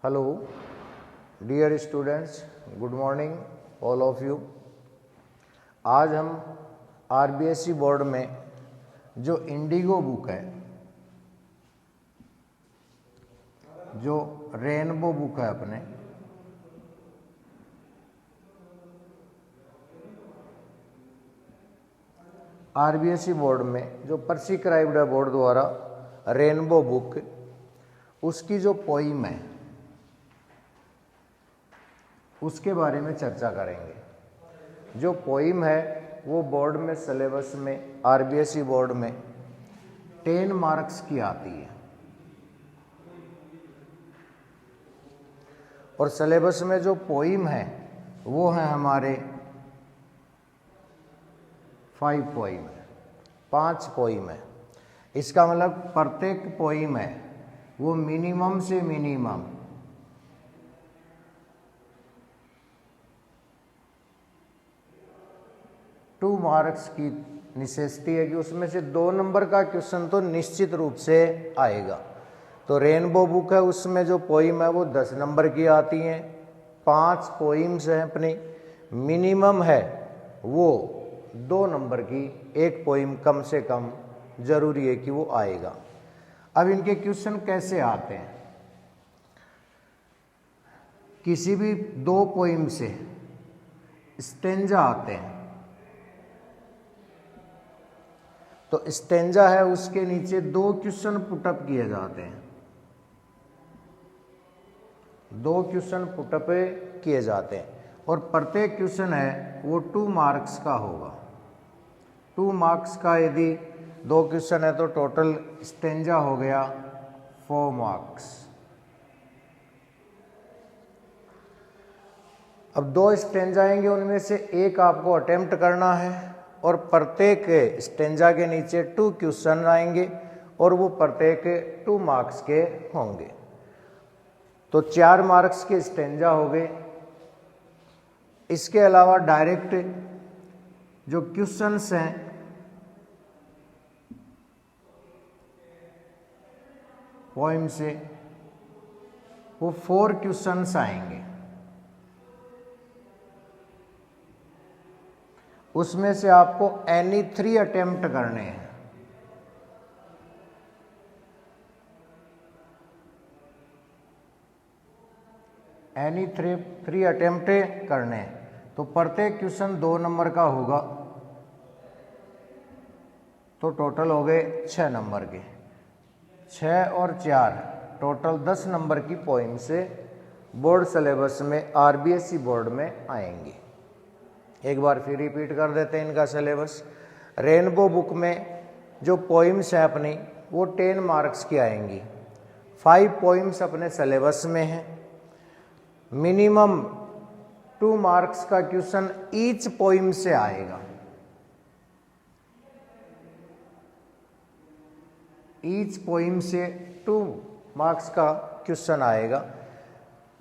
Hello dear students, good morning all of you. आज हम RBSE board में जो इंडिगो बुक है, जो रेनबो बुक है अपने, आरबीएसई बोर्ड में जो प्रिस्क्राइब्ड है बोर्ड द्वारा रेनबो बुक, उसकी जो पोइम है उसके बारे में चर्चा करेंगे। जो पोइम है वो बोर्ड में सिलेबस में आरबीएसई बोर्ड में 10 मार्क्स की आती है और सिलेबस में जो पोइम है वो है हमारे 5 पोइम है, 5 पोइम है। इसका मतलब प्रत्येक पोइम है वो मिनिमम से मिनिमम 2 मार्क्स की नेसेसिटी है कि उसमें से 2 नंबर का क्वेश्चन तो निश्चित रूप से आएगा। तो रेनबो बुक है, उसमें जो पोइम है वो 10 नंबर की आती हैं। 5 पोइम्स हैं अपनी, मिनिमम है वो 2 नंबर की, एक पोइम कम से कम जरूरी है कि वो आएगा। अब इनके क्वेश्चन कैसे आते हैं? किसी भी 2 पोइम से स्टेंजा आते हैं, तो स्टेंजा है उसके नीचे 2 क्वेश्चन पुटअप किए जाते हैं, 2 क्वेश्चन पुटअप किए जाते हैं और प्रत्येक क्वेश्चन है वो 2 मार्क्स का होगा। 2 मार्क्स का यदि 2 क्वेश्चन है तो टोटल स्टेंजा हो गया 4 मार्क्स। अब 2 स्टेंजा आएंगे, उनमें से एक आपको अटेम्प्ट करना है और प्रत्येक स्टेंजा के नीचे 2 क्वेश्चन आएंगे और वो प्रत्येक 2 मार्क्स के होंगे। तो 4 मार्क्स के स्टेंजा हो गए। इसके अलावा डायरेक्ट जो क्वेश्चंस हैं पोइम से वो 4 क्वेश्चंस आएंगे। उसमें से आपको एनी 3 अटेम्प्ट करने हैं। एनी 3 अटेम्प्ट करने हैं। तो प्रत्येक क्वेश्चन 2 नंबर का होगा, तो टोटल हो गए 6 नंबर के। 6 और 4 टोटल 10 नंबर की पोइम से बोर्ड सिलेबस में आरबीएसई बोर्ड में आएंगी। एक बार फिर रिपीट कर देते हैं इनका सिलेबस। रेनबो बुक में जो पोइम्स हैं अपनी वो 10 मार्क्स की आएंगी। 5 पोइम्स अपने सिलेबस में हैं। मिनिमम 2 मार्क्स का क्वेश्चन ईच पोइम से आएगा। ईच पोइम से 2 मार्क्स का क्वेश्चन आएगा।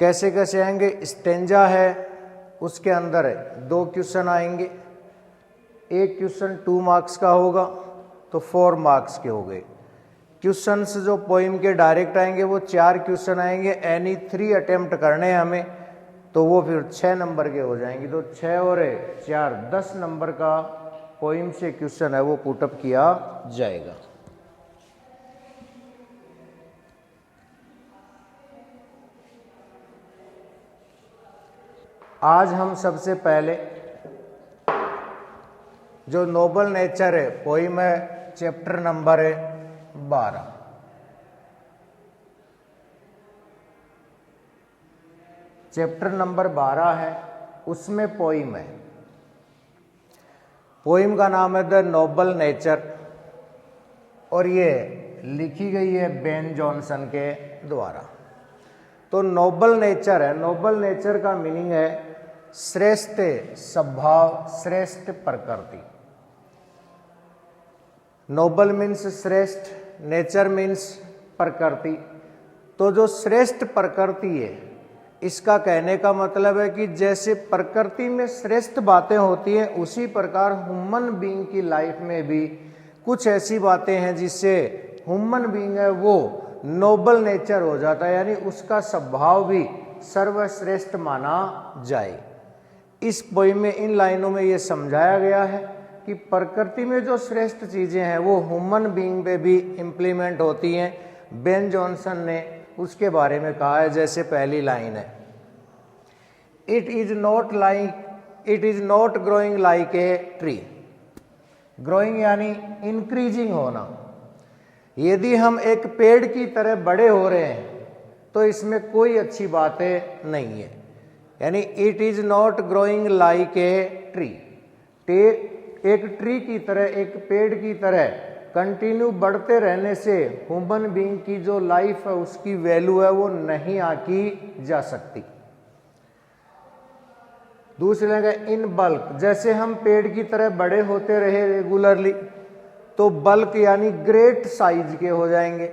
कैसे कैसे आएंगे? स्टेंजा है उसके अंदर 2 क्वेश्चन आएंगे। एक क्वेश्चन 2 मार्क्स का होगा तो 4 मार्क्स के हो गए। क्वेश्चंस जो पोइम के डायरेक्ट आएंगे वो 4 क्वेश्चन आएंगे। एनी 3 अटेम्प्ट करने हैं हमें, तो वो फिर 6 नंबर के हो जाएंगे। तो 6 और 4 10 नंबर का पोइम से क्वेश्चन है वो पुटअप किया जाएगा। आज हम सबसे पहले जो नोबल नेचर है पोइम है, चैप्टर नंबर 12। चैप्टर नंबर 12 है, उसमें पोइम है। पोइम का नाम है द नोबल नेचर और ये लिखी गई है बेन जॉनसन के द्वारा। तो नोबल नेचर है, नोबल नेचर का मीनिंग है श्रेष्ठ स्वभाव, श्रेष्ठ प्रकृति। नोबल मीन्स श्रेष्ठ, नेचर मीन्स प्रकृति। तो जो श्रेष्ठ प्रकृति है, इसका कहने का मतलब है कि जैसे प्रकृति में श्रेष्ठ बातें होती हैं, उसी प्रकार ह्यूमन बीइंग की लाइफ में भी कुछ ऐसी बातें हैं जिससे ह्यूमन बीइंग है वो नोबल नेचर हो जाता है, यानी उसका स्वभाव भी सर्वश्रेष्ठ माना जाए। इस पोइम में इन लाइनों में ये समझाया गया है कि प्रकृति में जो श्रेष्ठ चीज़ें हैं वो ह्यूमन बीइंग पे भी इम्प्लीमेंट होती हैं। बेन जॉनसन ने उसके बारे में कहा है, जैसे पहली लाइन है, it is not growing like a tree. Growing यानी इंक्रीजिंग होना। यदि हम एक पेड़ की तरह बड़े हो रहे हैं तो इसमें कोई अच्छी बातें नहीं है, यानी it is not growing like a tree. एक ट्री की तरह, एक पेड़ की तरह कंटिन्यू बढ़ते रहने से ह्यूमन बीइंग की जो लाइफ है उसकी वैल्यू है वो नहीं आंकी जा सकती। दूसरी लाइन, इन बल्क, जैसे हम पेड़ की तरह बड़े होते रहे रेगुलरली तो बल्क यानी ग्रेट साइज के हो जाएंगे।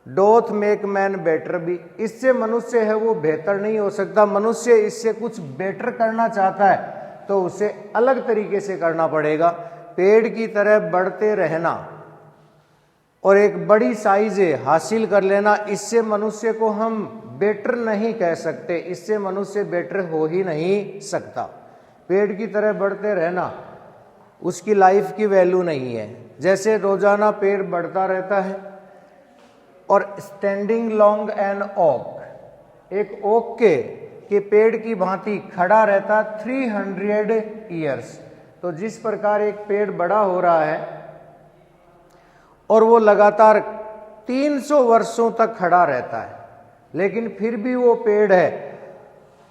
डोथ मेक मैन बेटर भी, इससे मनुष्य है वो बेहतर नहीं हो सकता। मनुष्य इससे कुछ बेटर करना चाहता है तो उसे अलग तरीके से करना पड़ेगा। पेड़ की तरह बढ़ते रहना और एक बड़ी साइज हासिल कर लेना, इससे मनुष्य को हम बेटर नहीं कह सकते, इससे मनुष्य बेटर हो ही नहीं सकता। पेड़ की तरह बढ़ते रहना उसकी लाइफ की वैल्यू नहीं है। जैसे रोजाना पेड़ बढ़ता रहता है और स्टैंडिंग लॉन्ग एन ओक, एक ओक के पेड़ की भांति खड़ा रहता 300 ईयर्स। तो जिस प्रकार एक पेड़ बड़ा हो रहा है और वो लगातार 300 वर्षों तक खड़ा रहता है, लेकिन फिर भी वो पेड़ है,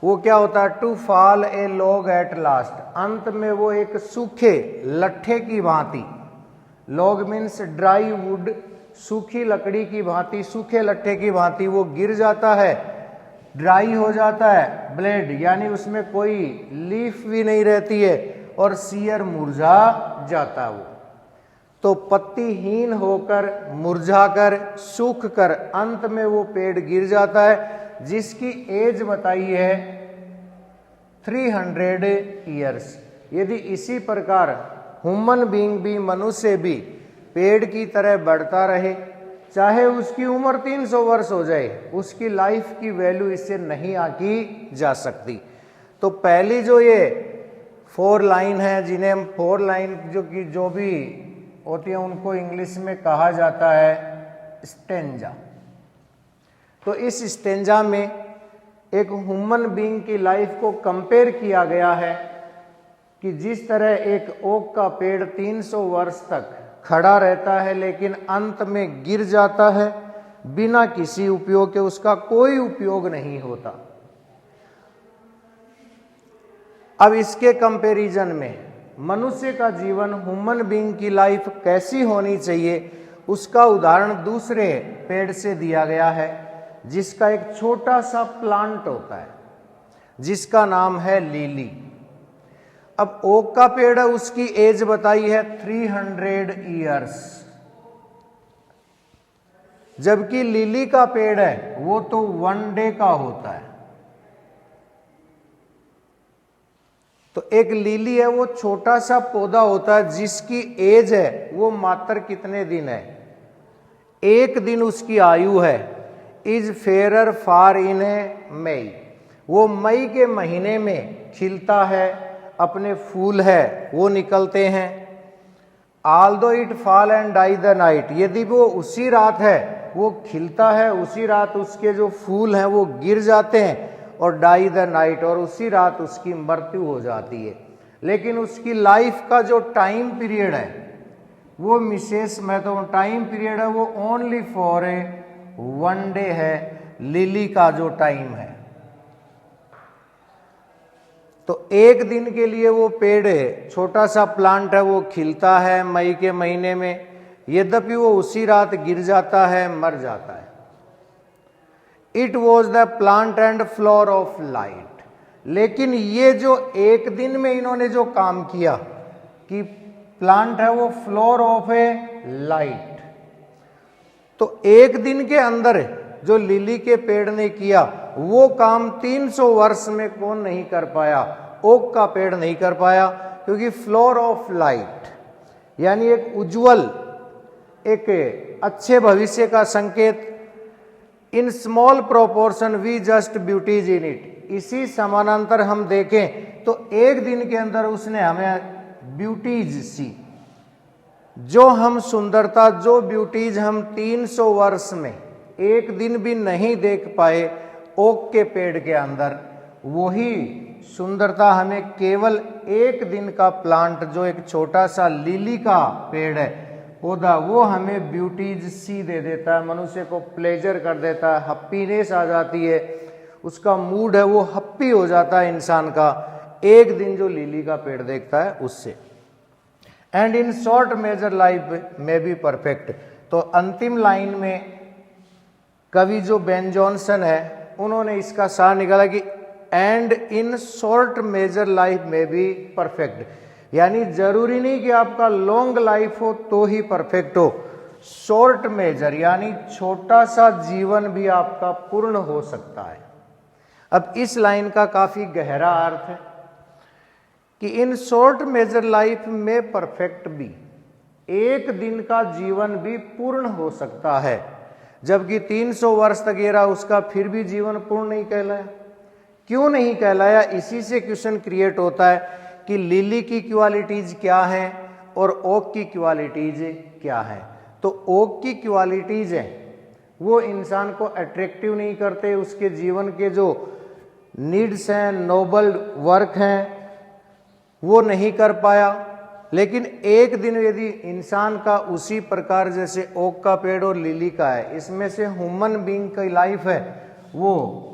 वो क्या होता है, to fall a log at last, अंत में वो एक सूखे लट्ठे की भांति, लॉग मीन्स ड्राई वुड, सूखी लकड़ी की भांति, सूखे लट्ठे की भांति वो गिर जाता है, ड्राई हो जाता है, ब्लेड यानी उसमें कोई लीफ भी नहीं रहती है और सियर मुरझा जाता है वो। तो पत्तीहीन होकर, मुरझाकर, सूख कर अंत में वो पेड़ गिर जाता है, जिसकी एज बताई है 300 ईयर्स। यदि इसी प्रकार ह्यूमन बीइंग भी, मनुष्य भी पेड़ की तरह बढ़ता रहे, चाहे उसकी उम्र 300 वर्ष हो जाए, उसकी लाइफ की वैल्यू इससे नहीं आंकी जा सकती। तो पहली जो ये 4 लाइन है, जिन्हें हम 4 लाइन जो भी होती है उनको इंग्लिश में कहा जाता है स्टेंजा। तो इस स्टेंजा में एक ह्यूमन बीइंग की लाइफ को कंपेयर किया गया है कि जिस तरह एक ओक का पेड़ 300 वर्ष तक खड़ा रहता है लेकिन अंत में गिर जाता है बिना किसी उपयोग के, उसका कोई उपयोग नहीं होता। अब इसके कंपैरिजन में मनुष्य का जीवन, ह्यूमन बीइंग की लाइफ कैसी होनी चाहिए, उसका उदाहरण दूसरे पेड़ से दिया गया है, जिसका एक छोटा सा प्लांट होता है जिसका नाम है लिली। अब ओक का पेड़ है, उसकी एज बताई है 300 ईयर्स, जबकि लिली का पेड़ है वो तो 1 डे का होता है। तो एक लिली है वो छोटा सा पौधा होता है जिसकी एज है वो मात्र कितने दिन है, 1 दिन उसकी आयु है। इज फेयर फार इन ए मई, वो मई के महीने में खिलता है, अपने फूल है वो निकलते हैं। Although it fall and die the night, यदि वो उसी रात है वो खिलता है, उसी रात उसके जो फूल हैं वो गिर जाते हैं, और डाई द नाइट, और उसी रात उसकी मृत्यु हो जाती है। लेकिन उसकी लाइफ का जो टाइम पीरियड है वो विशेष महत्वपूर्ण टाइम पीरियड है, वो ओनली फॉर ए 1 डे है, लिली का जो टाइम है। तो 1 दिन के लिए वो पेड़ है, छोटा सा प्लांट है, वो खिलता है मई के महीने में, यद्यपि वो उसी रात गिर जाता है, मर जाता है। It was the plant and floor of light, लेकिन ये जो 1 दिन में इन्होंने जो काम किया कि प्लांट है वो फ्लोर ऑफ ए लाइट, तो 1 दिन के अंदर जो लिली के पेड़ ने किया वो काम 300 वर्ष में कौन नहीं कर पाया, ओक का पेड़ नहीं कर पाया, क्योंकि फ्लोर ऑफ लाइट यानी एक उज्जवल, एक अच्छे भविष्य का संकेत in small proportion we just beauties in it. इसी समानांतर हम देखें तो एक दिन के अंदर उसने हमें ब्यूटीज सी, जो हम सुंदरता, जो ब्यूटीज हम 300 वर्ष में एक दिन भी नहीं देख पाए ओक के पेड़ के अंदर, वही सुंदरता हमें केवल एक दिन का प्लांट, जो एक छोटा सा लिली का पेड़ है, पौधा, वो हमें ब्यूटीज सी दे देता है, मनुष्य को प्लेजर कर देता है, हैप्पीनेस आ जाती है, उसका मूड है वो हैप्पी हो जाता है इंसान का, एक दिन जो लिली का पेड़ देखता है उससे। And in short measure life may be perfect. तो अंतिम लाइन में कवि जो बेन जॉनसन है, उन्होंने इसका सार निकाला कि and in short measure life may be perfect, यानी जरूरी नहीं कि आपका लॉन्ग लाइफ हो तो ही परफेक्ट हो, शॉर्ट मेजर यानी छोटा सा जीवन भी आपका पूर्ण हो सकता है। अब इस लाइन का काफी गहरा अर्थ है कि इन शॉर्ट मेजर लाइफ में परफेक्ट भी, एक दिन का जीवन भी पूर्ण हो सकता है, जबकि 300 वर्ष तक ये रहा उसका फिर भी जीवन पूर्ण नहीं कहलाया। क्यों नहीं कहलाया? इसी से क्वेश्चन क्रिएट होता है कि लिली की क्वालिटीज क्या हैं और ओक की क्वालिटीज क्या हैं। तो ओक की क्वालिटीज हैं वो इंसान को अट्रैक्टिव नहीं करते, उसके जीवन के जो नीड्स हैं, नोबल वर्क हैं, वो नहीं कर पाया। लेकिन एक दिन यदि इंसान का उसी प्रकार जैसे ओक का पेड़ और लिली का है, इसमें से ह्यूमन बीइंग की लाइफ है, वो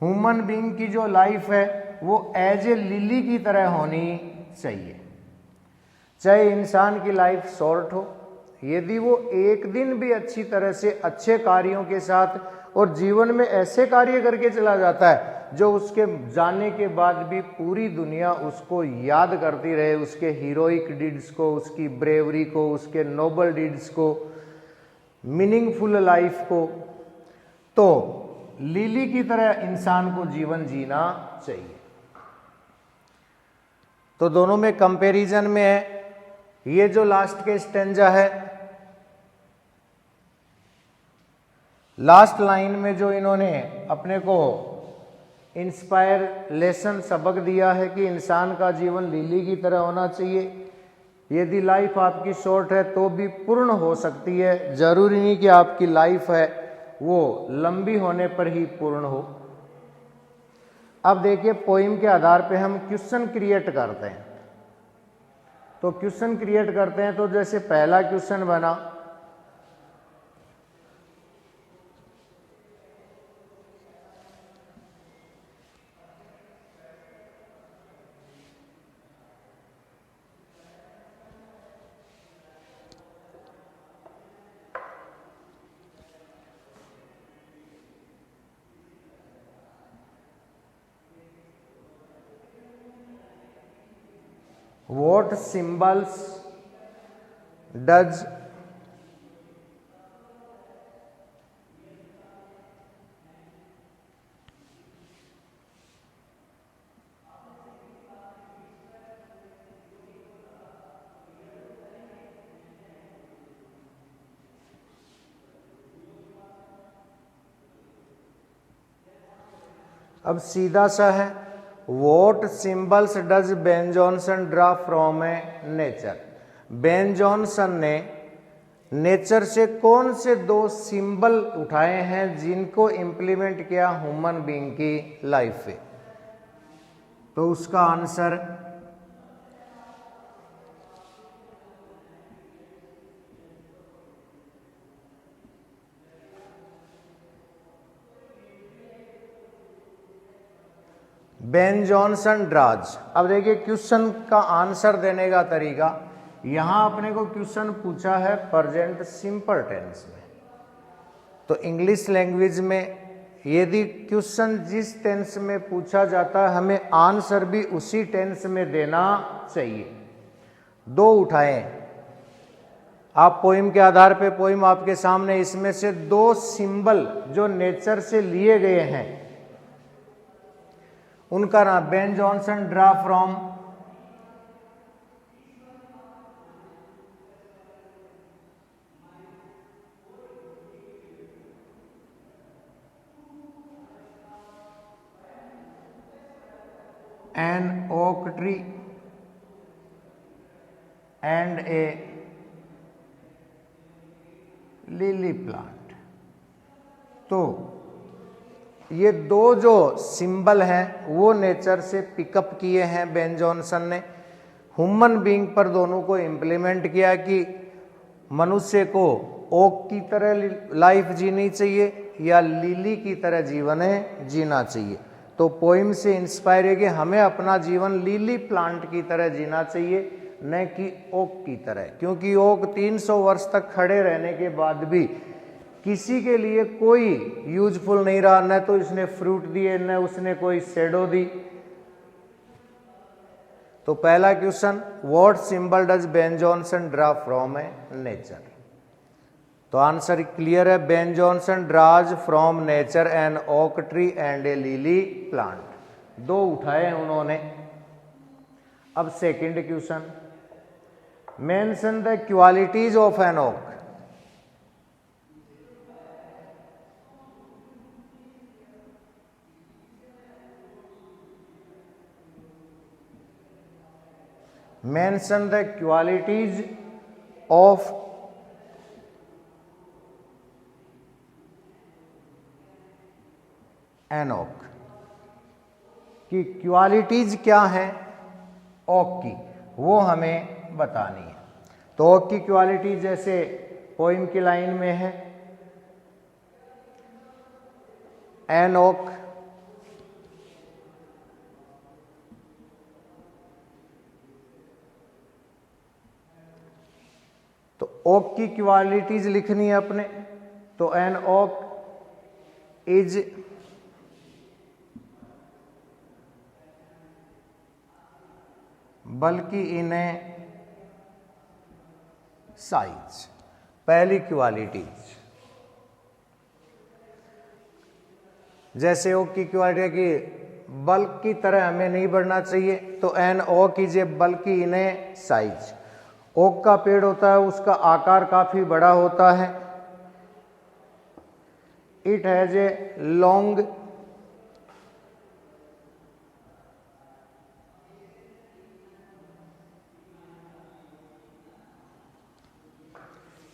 ह्यूमन बीइंग की जो लाइफ है वो एज ए लिली की तरह होनी चाहिए। चाहे इंसान की लाइफ शॉर्ट हो, यदि वो एक दिन भी अच्छी तरह से अच्छे कार्यों के साथ और जीवन में ऐसे कार्य करके चला जाता है जो उसके जाने के बाद भी पूरी दुनिया उसको याद करती रहे, उसके हीरोइक डीड्स को, उसकी ब्रेवरी को, उसके नोबल डीड्स को, मीनिंगफुल लाइफ को, तो लिली की तरह इंसान को जीवन जीना चाहिए। तो दोनों में कंपैरिजन में है। ये जो लास्ट के स्टेंजा है, लास्ट लाइन में जो इन्होंने अपने को इंस्पायर लेसन सबक दिया है कि इंसान का जीवन लिली की तरह होना चाहिए। यदि लाइफ आपकी शॉर्ट है तो भी पूर्ण हो सकती है, जरूरी नहीं कि आपकी लाइफ है वो लंबी होने पर ही पूर्ण हो। अब देखिए पोइम के आधार पे हम क्वेश्चन क्रिएट करते हैं। तो क्वेश्चन क्रिएट करते हैं तो जैसे पहला क्वेश्चन बना, What symbols does अब सीधा सा है, What symbols does Ben Jonson draw from a nature? Ben Jonson ने नेचर से कौन से दो सिंबल उठाए हैं जिनको इंप्लीमेंट किया ह्यूमन बीइंग की लाइफ पे? तो उसका आंसर बेन जॉनसन ड्राज। अब देखिए क्वेश्चन का आंसर देने का तरीका, यहां अपने को क्वेश्चन पूछा है प्रेजेंट सिंपल टेंस में। तो इंग्लिश लैंग्वेज में यदि क्वेश्चन जिस टेंस में पूछा जाता है हमें आंसर भी उसी टेंस में देना चाहिए। दो उठाए आप पोइम के आधार पे, पोइम आपके सामने, इसमें से दो सिंबल जो नेचर से लिए गए हैं उनका नाम Ben Jonson draw from an oak tree and a lily plant. तो ये दो जो सिंबल हैं वो नेचर से पिकअप किए हैं बेन जॉनसन ने, ह्यूमन बीइंग पर दोनों को इम्प्लीमेंट किया कि मनुष्य को ओक की तरह लाइफ जीनी चाहिए या लिली की तरह जीवन जीना चाहिए। तो पोइम से इंस्पायर है कि हमें अपना जीवन लिली प्लांट की तरह जीना चाहिए, न कि ओक की तरह, क्योंकि ओक 300 वर्ष तक खड़े रहने के बाद भी किसी के लिए कोई यूजफुल नहीं रहा, न तो इसने फ्रूट दिए न उसने कोई शेडो दी। तो पहला question, what symbol does Ben Jonson draw from a nature? तो आंसर क्लियर है, Ben Jonson draws from nature an oak tree and a lily plant. दो उठाए हैं उन्होंने। अब second question, mention the qualities of an oak. Mention the qualities of an oak, की qualities क्या है ओक की, वो हमें बतानी है। तो ओक की क्वालिटीज जैसे पोइम की लाइन में है, एन ओक तो ओक की क्वालिटीज लिखनी है अपने। तो एन ओक इज बल्कि इन ए साइज, पहली क्वालिटीज। जैसे ओक की क्वालिटी है कि बल्क की तरह हमें नहीं बढ़ना चाहिए, तो एन ओक इज ए बल्कि इन ए साइज। ओक का पेड़ होता है, उसका आकार काफी बड़ा होता है। It has a long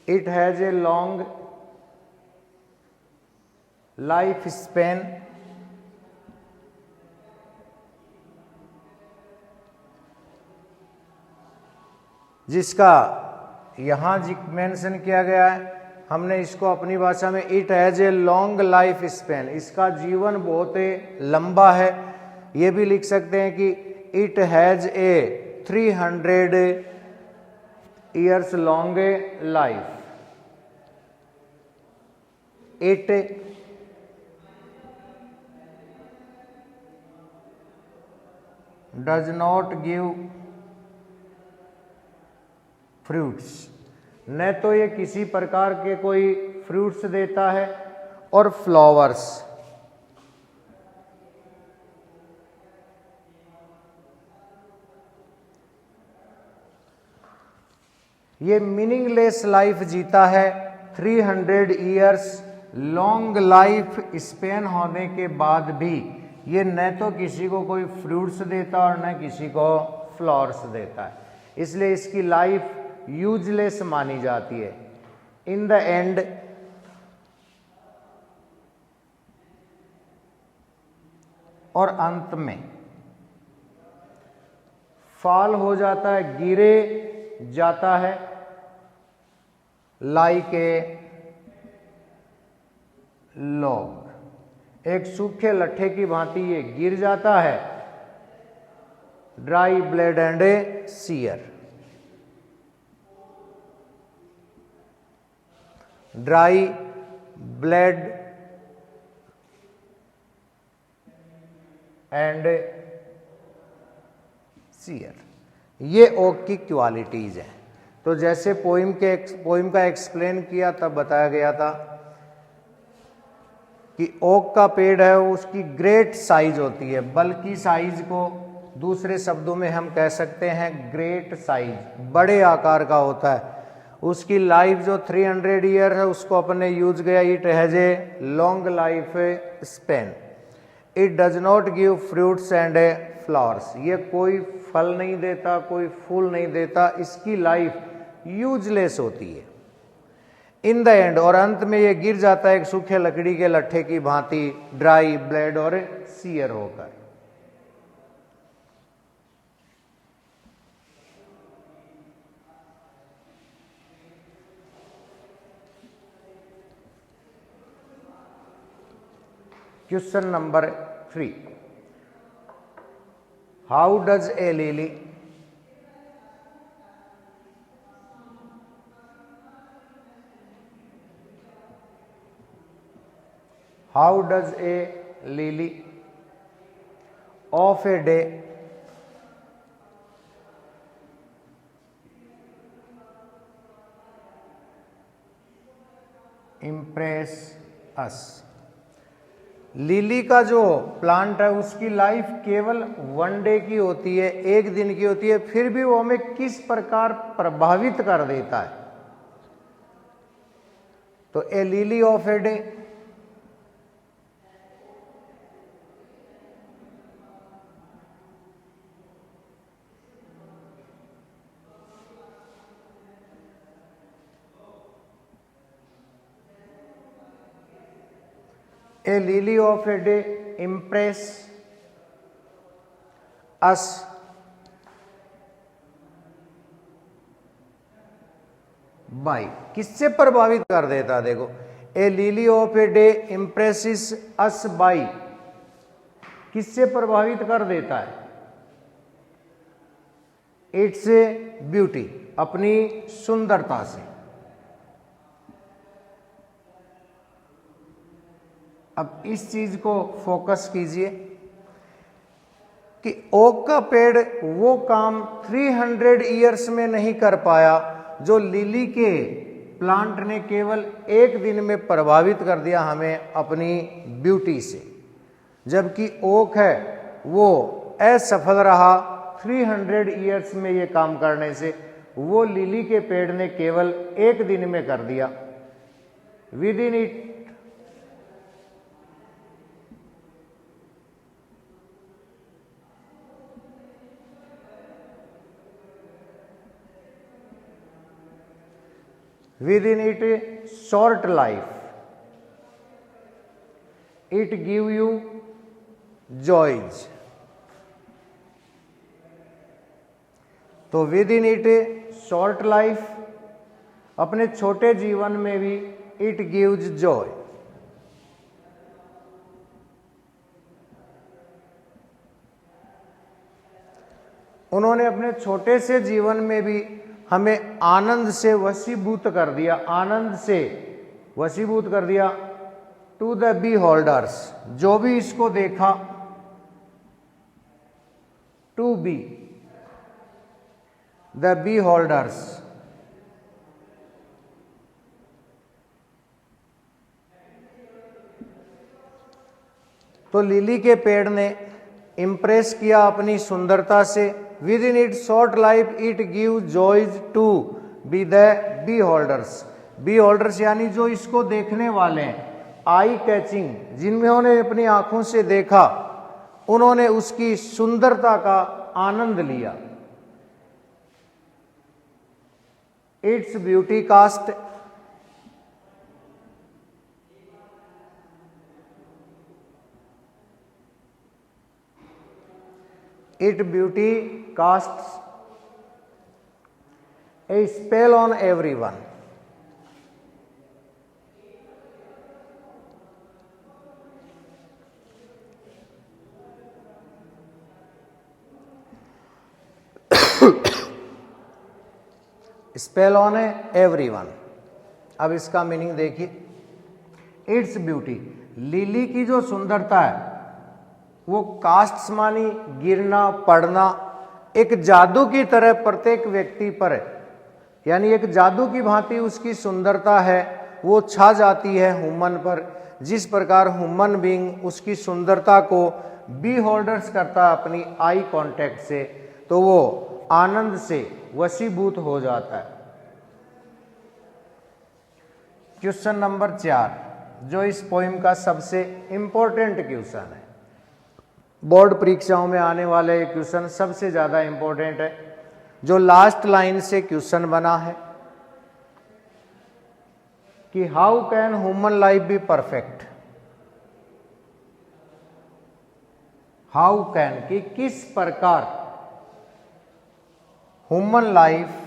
It has a long life span जिसका यहाँ मेंशन किया गया है, हमने इसको अपनी भाषा में it has a long life span, इसका जीवन बहुत लंबा है। ये भी लिख सकते हैं कि it has a 300 years long life. It does not give fruits, न तो ये किसी प्रकार के कोई फ्रूट्स देता है, और फ्लावर्स ये मीनिंगलेस लाइफ जीता है। 300 ईयर्स लॉन्ग लाइफ स्पेन होने के बाद भी ये न तो किसी को कोई फ्रूट्स देता और न किसी को फ्लावर्स देता है, इसलिए इसकी लाइफ यूजलेस मानी जाती है। इन द एंड और अंत में फॉल हो जाता है, गिरे जाता है, लाइक ए लॉग, एक सूखे लट्ठे की भांति ये गिर जाता है। Dry blade and a sere, dry blade and sere, ये ओक की क्वालिटीज हैं। तो जैसे पोइम का एक्सप्लेन किया तब बताया गया था कि ओक का पेड़ है उसकी ग्रेट साइज होती है, बल्कि साइज को दूसरे शब्दों में हम कह सकते हैं ग्रेट साइज, बड़े आकार का होता है। उसकी लाइफ जो 300 ईयर है उसको अपने यूज गया। It has a long life span it does not give fruits and flowers, ये कोई फल नहीं देता, कोई फूल नहीं देता, इसकी लाइफ यूजलेस होती है। इन द एंड, और अंत में ये गिर जाता है एक सूखे लकड़ी के लट्ठे की भांति, ड्राई ब्लेड और सीयर होकर। Question number 3, how does a lily how does a lily of a day impress us. Lily का जो प्लांट है उसकी लाइफ केवल 1 डे की होती है, 1 दिन की होती है, फिर भी वो हमें किस प्रकार प्रभावित कर देता है। तो a lily of a day, A lily of a day impress us by, किससे प्रभावित कर देता? देखो, a lily of a day impresses us by, किससे प्रभावित कर देता है? इट्स ब्यूटी, अपनी सुंदरता से। अब इस चीज को फोकस कीजिए कि ओक का पेड़ वो काम 300 इयर्स में नहीं कर पाया जो लिली के प्लांट ने केवल 1 दिन में प्रभावित कर दिया हमें अपनी ब्यूटी से, जबकि ओक है वो असफल रहा 300 इयर्स में ये काम करने से, वो लिली के पेड़ ने केवल 1 दिन में कर दिया। With in it within it short life, it give you joys। तो within it short life, अपने छोटे जीवन में भी it gives joy। उन्होंने अपने छोटे से जीवन में भी हमें आनंद से वशीभूत कर दिया, आनंद से वशीभूत कर दिया। टू द बी होल्डर्स, जो भी इसको देखा, to be the beholders, तो लिली के पेड़ ने इंप्रेस किया अपनी सुंदरता से। With in it short life it give joys to be the beholders. Beholders यानी जो इसको देखने वाले हैं, आई कैचिंग, जिन्होंने अपनी आंखों से देखा, उन्होंने उसकी सुंदरता का आनंद लिया। Its beauty cast It beauty casts a spell on everyone। Spell on everyone. अब इसका मीनिंग देखिए, इट्स ब्यूटी, लिली की जो सुंदरता है वो कास्ट्स मानी गिरना पड़ना, एक जादू की तरह प्रत्येक व्यक्ति पर है, यानी एक जादू की भांति उसकी सुंदरता है वो छा जाती है ह्यूमन पर। जिस प्रकार ह्यूमन बीइंग उसकी सुंदरता को बी होल्डर्स करता अपनी आई कांटेक्ट से, तो वो आनंद से वशीभूत हो जाता है। क्वेश्चन नंबर 4 जो इस पोइम का सबसे इंपॉर्टेंट क्वेश्चन है, बोर्ड परीक्षाओं में आने वाले क्वेश्चन सबसे ज्यादा इंपॉर्टेंट है। जो लास्ट लाइन से क्वेश्चन बना है कि how can human life be perfect, how can कि किस प्रकार ह्यूमन लाइफ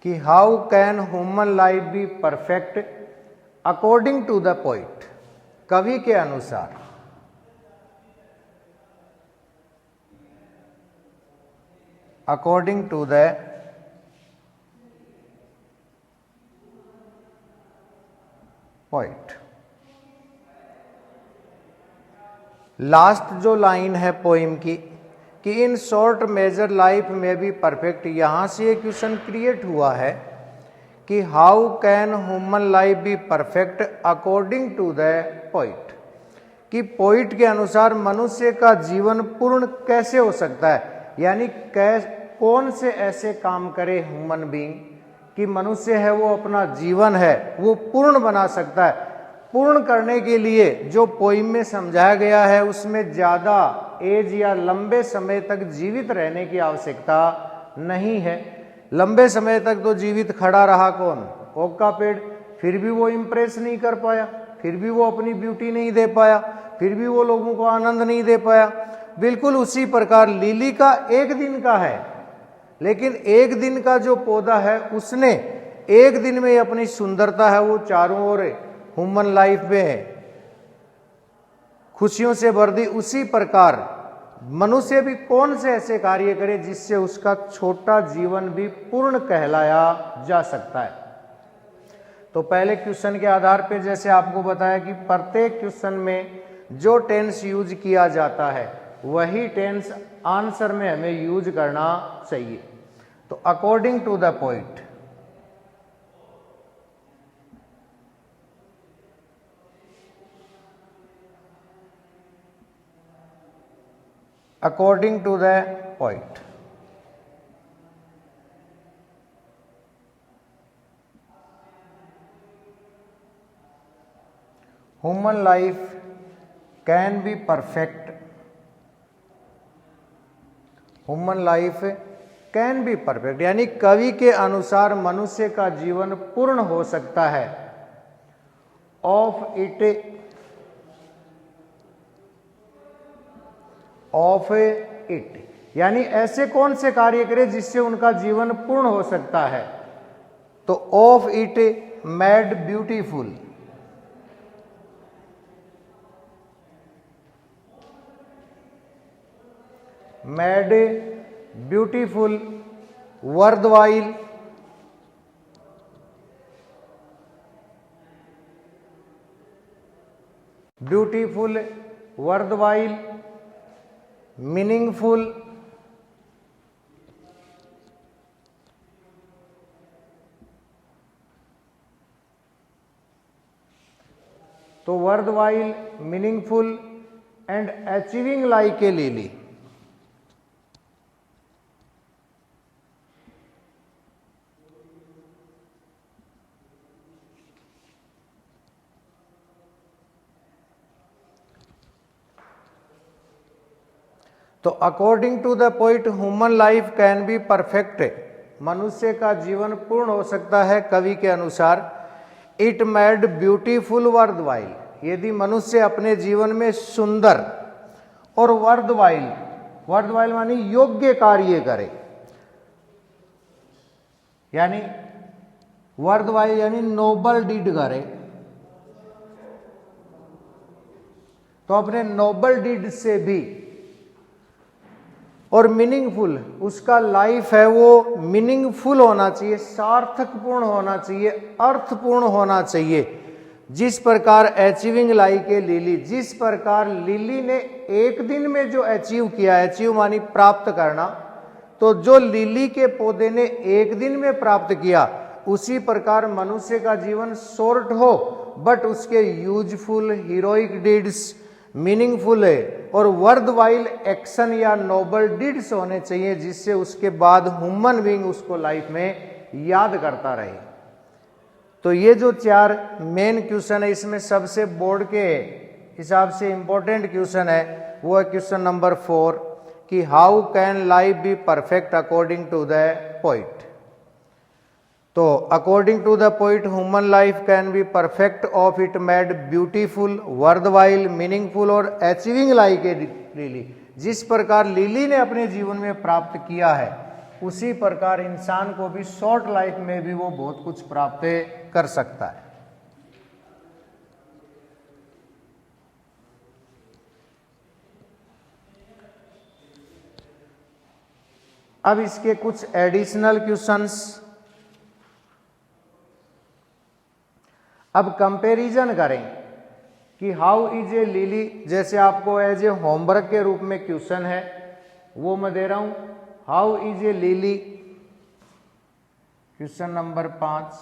कि how can human life be perfect according to the poet, कवि के अनुसार। According to the poet. Last जो लाइन है पोइम की कि इन short measure life may be perfect, यहां से एक क्वेश्चन क्रिएट हुआ है कि how can human life be perfect according to the poet, कि पोइट के अनुसार मनुष्य का जीवन पूर्ण कैसे हो सकता है, यानी कौन से ऐसे काम करे ह्यूमन बीइंग कि मनुष्य है वो अपना जीवन है वो पूर्ण बना सकता है। पूर्ण करने के लिए जो पोइम में समझाया गया है उसमें ज्यादा एज या लंबे समय तक जीवित रहने की आवश्यकता नहीं है। लंबे समय तक तो जीवित खड़ा रहा कौन, ओक का पेड़, फिर भी वो इंप्रेस नहीं कर पाया, फिर भी वो अपनी ब्यूटी नहीं दे पाया, फिर भी वो लोगों को आनंद नहीं दे पाया। बिल्कुल उसी प्रकार लिली का एक दिन का है, लेकिन एक दिन का जो पौधा है उसने एक दिन में अपनी सुंदरता है वो चारों ओर ह्यूमन लाइफ में खुशियों से भर दी। उसी प्रकार मनुष्य भी कौन से ऐसे कार्य करे जिससे उसका छोटा जीवन भी पूर्ण कहलाया जा सकता है। तो पहले क्वेश्चन के आधार पे जैसे आपको बताया कि प्रत्येक क्वेश्चन में जो टेंस यूज किया जाता है वही टेंस आंसर में हमें यूज करना चाहिए। तो according to the poet, according to the poet, human life can be perfect, human life can be perfect, यानी कवि के अनुसार मनुष्य का जीवन पूर्ण हो सकता है। ऑफ इट, यानी ऐसे कौन से कार्य करे जिससे उनका जीवन पूर्ण हो सकता है। तो of it made beautiful, made beautiful, worthwhile, beautiful, worthwhile, meaningful, तो worthwhile, meaningful and achieving like a lily. तो according to the poet human life can be perfect, मनुष्य का जीवन पूर्ण हो सकता है कवि के अनुसार। इट मेड ब्यूटीफुल वर्थवाइल, यदि मनुष्य अपने जीवन में सुंदर और वर्थवाइल, वर्थवाइल मानी योग्य कार्य करे, यानी वर्थवाइल यानी नोबल डीड करे, तो अपने नोबल डीड से भी, और मीनिंगफुल, उसका लाइफ है वो मीनिंगफुल होना चाहिए, सार्थकपूर्ण होना चाहिए, अर्थपूर्ण होना चाहिए। जिस प्रकार अचीविंग लाइक ए लिली, जिस प्रकार लिली ने एक दिन में जो अचीव किया, अचीव मानी प्राप्त करना, तो जो लिली के पौधे ने एक दिन में प्राप्त किया उसी प्रकार मनुष्य का जीवन शॉर्ट हो बट उसके यूजफुल, हीरोइक डीड्स, मीनिंगफुल है और वर्थवाइल एक्शन या नोबल डीड्स होने चाहिए जिससे उसके बाद ह्यूमन बीइंग उसको लाइफ में याद करता रहे। तो ये जो 4 मेन क्वेश्चन है, इसमें सबसे बोर्ड के हिसाब से इंपॉर्टेंट क्वेश्चन है वो है क्वेश्चन नंबर 4 कि how can life be perfect according to the poet. तो according to the poet human life can be perfect of it made beautiful worthwhile meaningful और अचीविंग लाइक ए लिली। जिस प्रकार lily ने अपने जीवन में प्राप्त किया है उसी प्रकार इंसान को भी शॉर्ट लाइफ में भी वो बहुत कुछ प्राप्त कर सकता है। अब इसके कुछ एडिशनल क्वेश्चंस। अब कंपैरिजन करें कि हाउ इज ए लिली, जैसे आपको एज ए होमवर्क के रूप में क्वेश्चन है वो मैं दे रहा हूं। How is a lily, question number 5,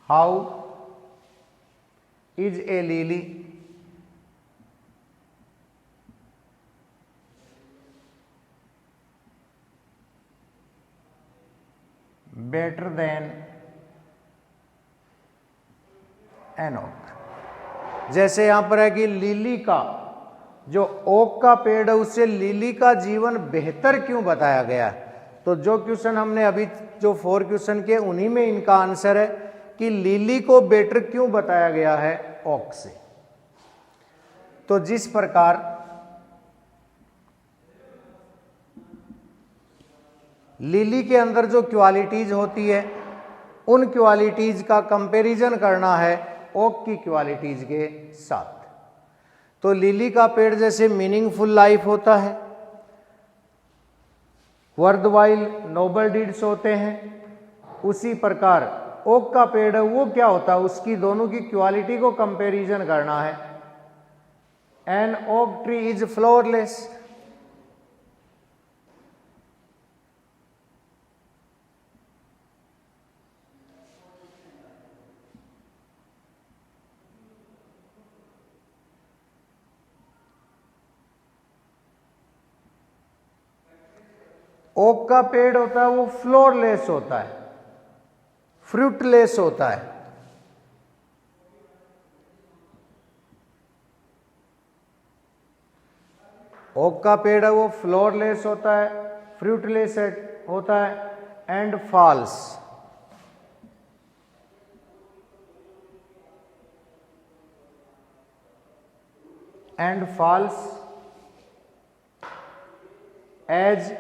how is a lily better than an oak. जैसे यहां पर है कि लिली का जो ओक का पेड़ है उससे लिली का जीवन बेहतर क्यों बताया गया है। तो जो क्वेश्चन हमने अभी जो 4 क्वेश्चन किए उन्हीं में इनका आंसर है कि लिली को बेटर क्यों बताया गया है ओक से। तो जिस प्रकार लिली के अंदर जो क्वालिटीज होती है उन क्वालिटीज का कंपैरिजन करना है ओक की क्वालिटीज के साथ। तो लिली का पेड़ जैसे मीनिंगफुल लाइफ होता है, वर्थवाइल नोबल डीड्स होते हैं, उसी प्रकार ओक का पेड़ है वो क्या होता है, उसकी दोनों की क्वालिटी को कंपैरिजन करना है। An oak tree is flowerless. Oak का पेड़ होता है वो फ्लोरलेस होता है, फ्रूटलेस होता है। ओक का पेड़ है वो फ्लोरलेस होता है, फ्रूटलेस होता है and falls. And falls as.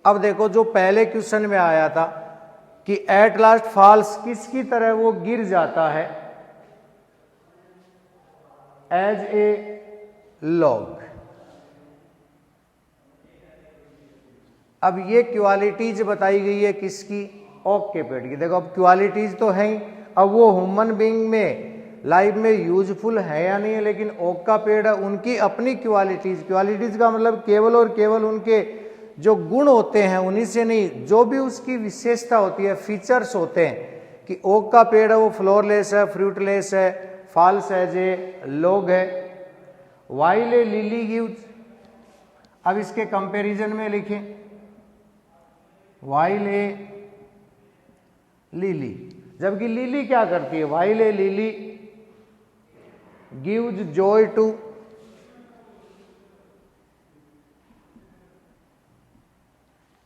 अब देखो जो पहले क्वेश्चन में आया था कि एट लास्ट फॉल्स किसकी तरह वो गिर जाता है, एज ए लॉग। अब ये क्वालिटीज बताई गई है किसकी, ओक के पेड़ की। देखो अब क्वालिटीज तो हैं ही, अब वो ह्यूमन बीइंग में लाइफ में यूजफुल है या नहीं है, लेकिन ओक का पेड़ है उनकी अपनी क्वालिटीज। क्वालिटीज का मतलब केवल और केवल उनके जो गुण होते हैं उन्हीं से नहीं, जो भी उसकी विशेषता होती है, फीचर्स होते हैं कि ओक का पेड़ है वो फ्लोरलेस है, फ्रूटलेस है, फॉल्स एज ए लॉग है, वाइल ए लिली गिव्स। अब इसके कंपैरिजन में लिखें वाइल ए लिली, जबकि लिली क्या करती है, while a lily gives joy to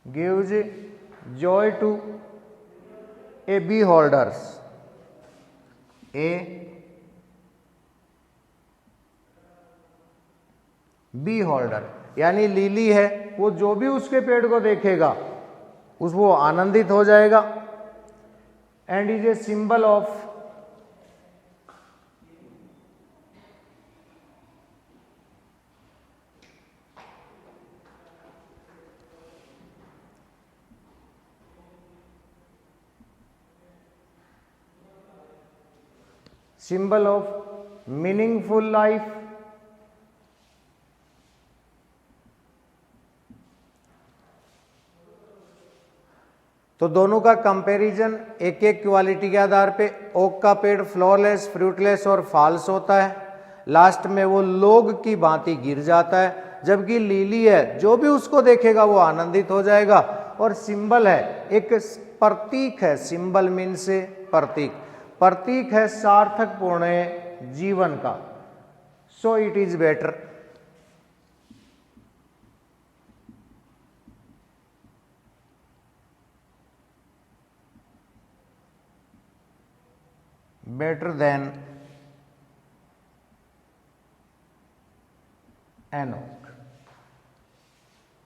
gives joy to a beholders, a beholder। यानी लिली है वो जो भी उसके पेड़ को देखेगा उस वो आनंदित हो जाएगा। And is a symbol of symbol of meaningful life. तो दोनों का कंपैरिजन एक एक क्वालिटी के आधार पे, ओक का पेड़ फ्लोरलेस, फ्रूटलेस और फॉल्स होता है, लास्ट में वो लोग की भांति गिर जाता है, जबकि लीली है, जो भी उसको देखेगा वो आनंदित हो जाएगा। और सिंबल है, एक प्रतीक है, सिंबल मीन से प्रतीक, प्रतीक है सार्थकपूर्ण जीवन का। So it is better. Better than NO।